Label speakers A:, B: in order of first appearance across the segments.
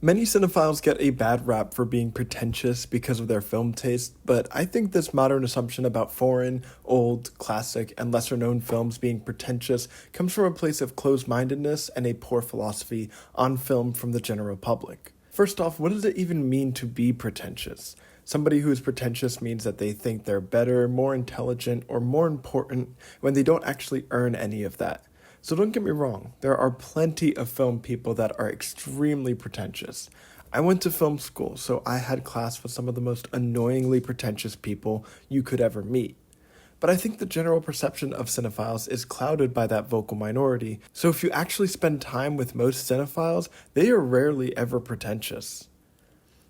A: Many cinephiles get a bad rap for being pretentious because of their film taste, but I think this modern assumption about foreign, old, classic, and lesser known films being pretentious comes from a place of closed mindedness and a poor philosophy on film from the general public. First off, what does it even mean to be pretentious? Somebody who is pretentious means that they think they're better, more intelligent, or more important when they don't actually earn any of that. So don't get me wrong, there are plenty of film people that are extremely pretentious. I went to film school, so I had class with some of the most annoyingly pretentious people you could ever meet. But I think the general perception of cinephiles is clouded by that vocal minority, so if you actually spend time with most cinephiles, they are rarely ever pretentious.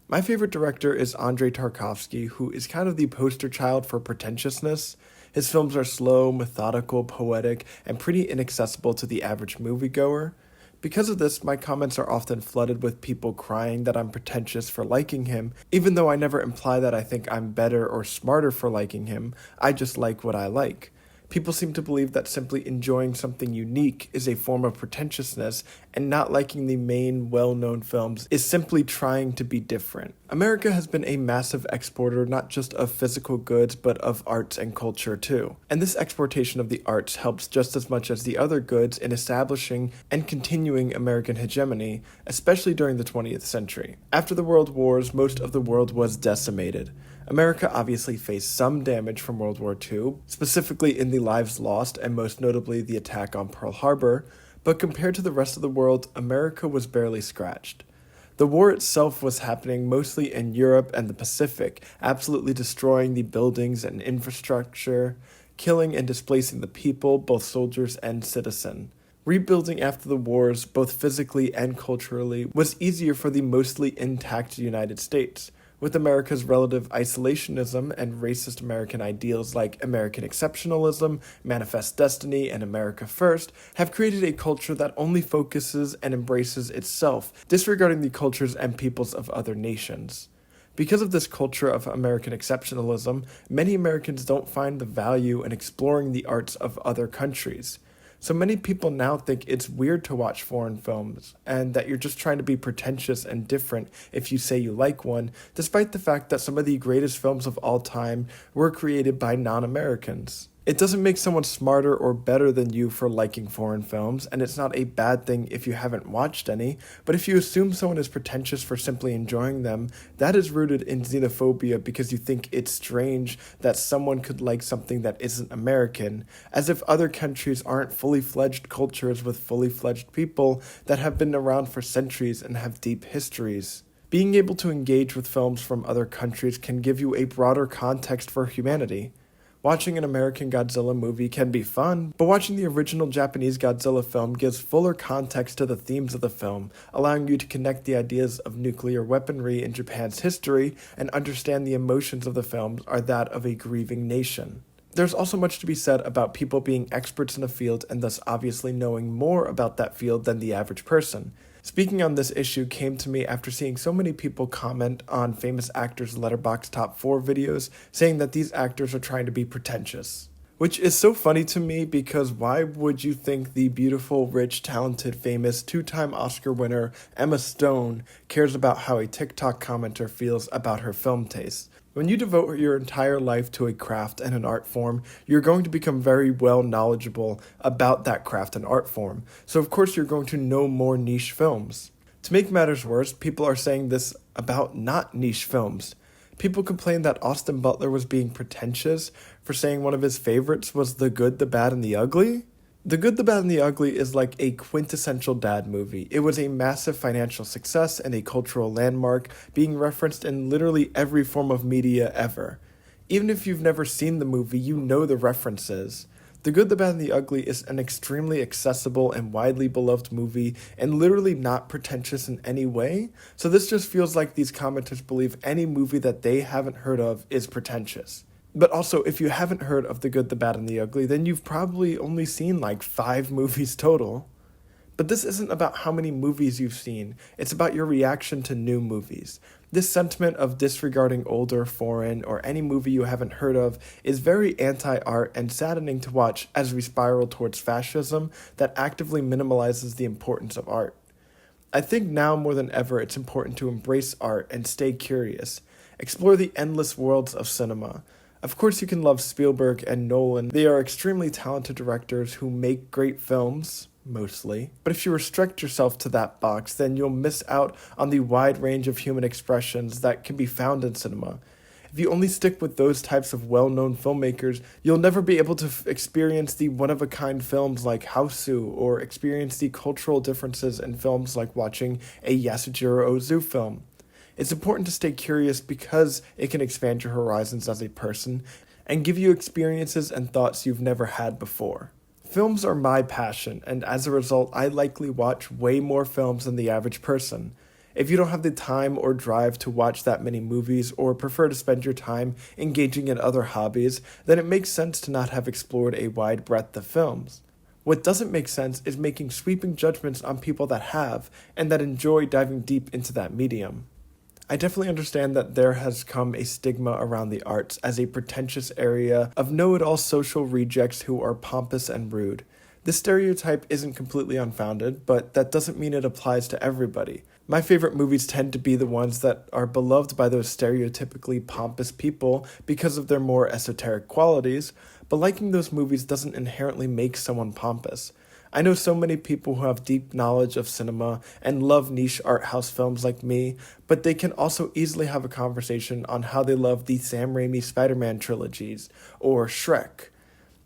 A: My favorite director is Andrei Tarkovsky, who is kind of the poster child for pretentiousness. His films are slow, methodical, poetic, and pretty inaccessible to the average moviegoer. Because of this, my comments are often flooded with people crying that I'm pretentious for liking him, even though I never imply that I think I'm better or smarter for liking him. I just like what I like. People seem to believe that simply enjoying something unique is a form of pretentiousness, and not liking the main well-known films is simply trying to be different. America has been a massive exporter not just of physical goods, but of arts and culture too. And this exportation of the arts helps just as much as the other goods in establishing and continuing American hegemony, especially during the 20th century. After the World Wars, most of the world was decimated. America obviously faced some damage from World War II, specifically in the lives lost and most notably the attack on Pearl Harbor, but compared to the rest of the world, America was barely scratched. The war itself was happening mostly in Europe and the Pacific, absolutely destroying the buildings and infrastructure, killing and displacing the people, both soldiers and citizen. Rebuilding after the wars, both physically and culturally, was easier for the mostly intact United States, with America's relative isolationism and racist American ideals like American exceptionalism, Manifest Destiny, and America First have created a culture that only focuses and embraces itself, disregarding the cultures and peoples of other nations. Because of this culture of American exceptionalism, many Americans don't find the value in exploring the arts of other countries. So many people now think it's weird to watch foreign films, and that you're just trying to be pretentious and different if you say you like one, despite the fact that some of the greatest films of all time were created by non-Americans. It doesn't make someone smarter or better than you for liking foreign films, and it's not a bad thing if you haven't watched any, but if you assume someone is pretentious for simply enjoying them, that is rooted in xenophobia because you think it's strange that someone could like something that isn't American, as if other countries aren't fully fledged cultures with fully fledged people that have been around for centuries and have deep histories. Being able to engage with films from other countries can give you a broader context for humanity. Watching an American Godzilla movie can be fun, but watching the original Japanese Godzilla film gives fuller context to the themes of the film, allowing you to connect the ideas of nuclear weaponry in Japan's history and understand the emotions of the films are that of a grieving nation. There's also much to be said about people being experts in a field and thus obviously knowing more about that field than the average person. Speaking on this issue came to me after seeing so many people comment on famous actors' Letterboxd Top 4 videos saying that these actors are trying to be pretentious. Which is so funny to me because why would you think the beautiful, rich, talented, famous, two-time Oscar winner Emma Stone cares about how a TikTok commenter feels about her film taste? When you devote your entire life to a craft and an art form, you're going to become very well knowledgeable about that craft and art form. So of course you're going to know more niche films. To make matters worse, people are saying this about not niche films. People complained that Austin Butler was being pretentious for saying one of his favorites was The Good, the Bad, and the Ugly. The Good, the Bad, and the Ugly is like a quintessential dad movie. It was a massive financial success and a cultural landmark, being referenced in literally every form of media ever. Even if you've never seen the movie, you know the references. The Good, the Bad, and the Ugly is an extremely accessible and widely beloved movie and literally not pretentious in any way, so this just feels like these commenters believe any movie that they haven't heard of is pretentious. But also, if you haven't heard of The Good, the Bad, and the Ugly, then you've probably only seen like 5 movies total. But this isn't about how many movies you've seen, it's about your reaction to new movies. This sentiment of disregarding older, foreign, or any movie you haven't heard of is very anti-art and saddening to watch as we spiral towards fascism that actively minimalizes the importance of art. I think now more than ever it's important to embrace art and stay curious. Explore the endless worlds of cinema. Of course, you can love Spielberg and Nolan. They are extremely talented directors who make great films, mostly. But if you restrict yourself to that box, then you'll miss out on the wide range of human expressions that can be found in cinema. If you only stick with those types of well-known filmmakers, you'll never be able to experience the one-of-a-kind films like Hausu, or experience the cultural differences in films like watching a Yasujiro Ozu film. It's important to stay curious because it can expand your horizons as a person and give you experiences and thoughts you've never had before. Films are my passion, and as a result, I likely watch way more films than the average person. If you don't have the time or drive to watch that many movies or prefer to spend your time engaging in other hobbies, then it makes sense to not have explored a wide breadth of films. What doesn't make sense is making sweeping judgments on people that have and that enjoy diving deep into that medium. I definitely understand that there has come a stigma around the arts as a pretentious area of know-it-all social rejects who are pompous and rude. This stereotype isn't completely unfounded, but that doesn't mean it applies to everybody. My favorite movies tend to be the ones that are beloved by those stereotypically pompous people because of their more esoteric qualities, but liking those movies doesn't inherently make someone pompous. I know so many people who have deep knowledge of cinema and love niche art house films like me, but they can also easily have a conversation on how they love the Sam Raimi Spider-Man trilogies, or Shrek.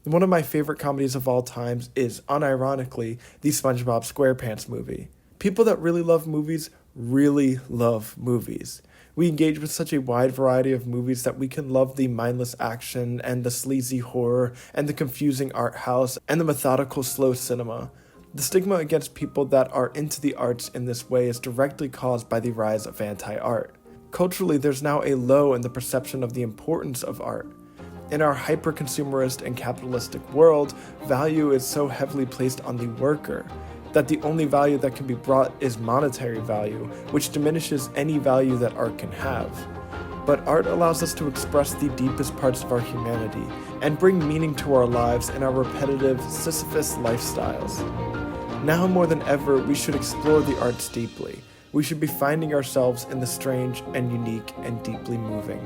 A: One of my favorite comedies of all times is, unironically, the SpongeBob SquarePants movie. People that really love movies really love movies. We engage with such a wide variety of movies that we can love the mindless action and the sleazy horror and the confusing art house and the methodical slow cinema. The stigma against people that are into the arts in this way is directly caused by the rise of anti-art. Culturally, there's now a low in the perception of the importance of art. In our hyper-consumerist and capitalistic world, value is so heavily placed on the worker that the only value that can be brought is monetary value, which diminishes any value that art can have. But art allows us to express the deepest parts of our humanity and bring meaning to our lives in our repetitive, Sisyphus lifestyles. Now more than ever, we should explore the arts deeply. We should be finding ourselves in the strange and unique and deeply moving.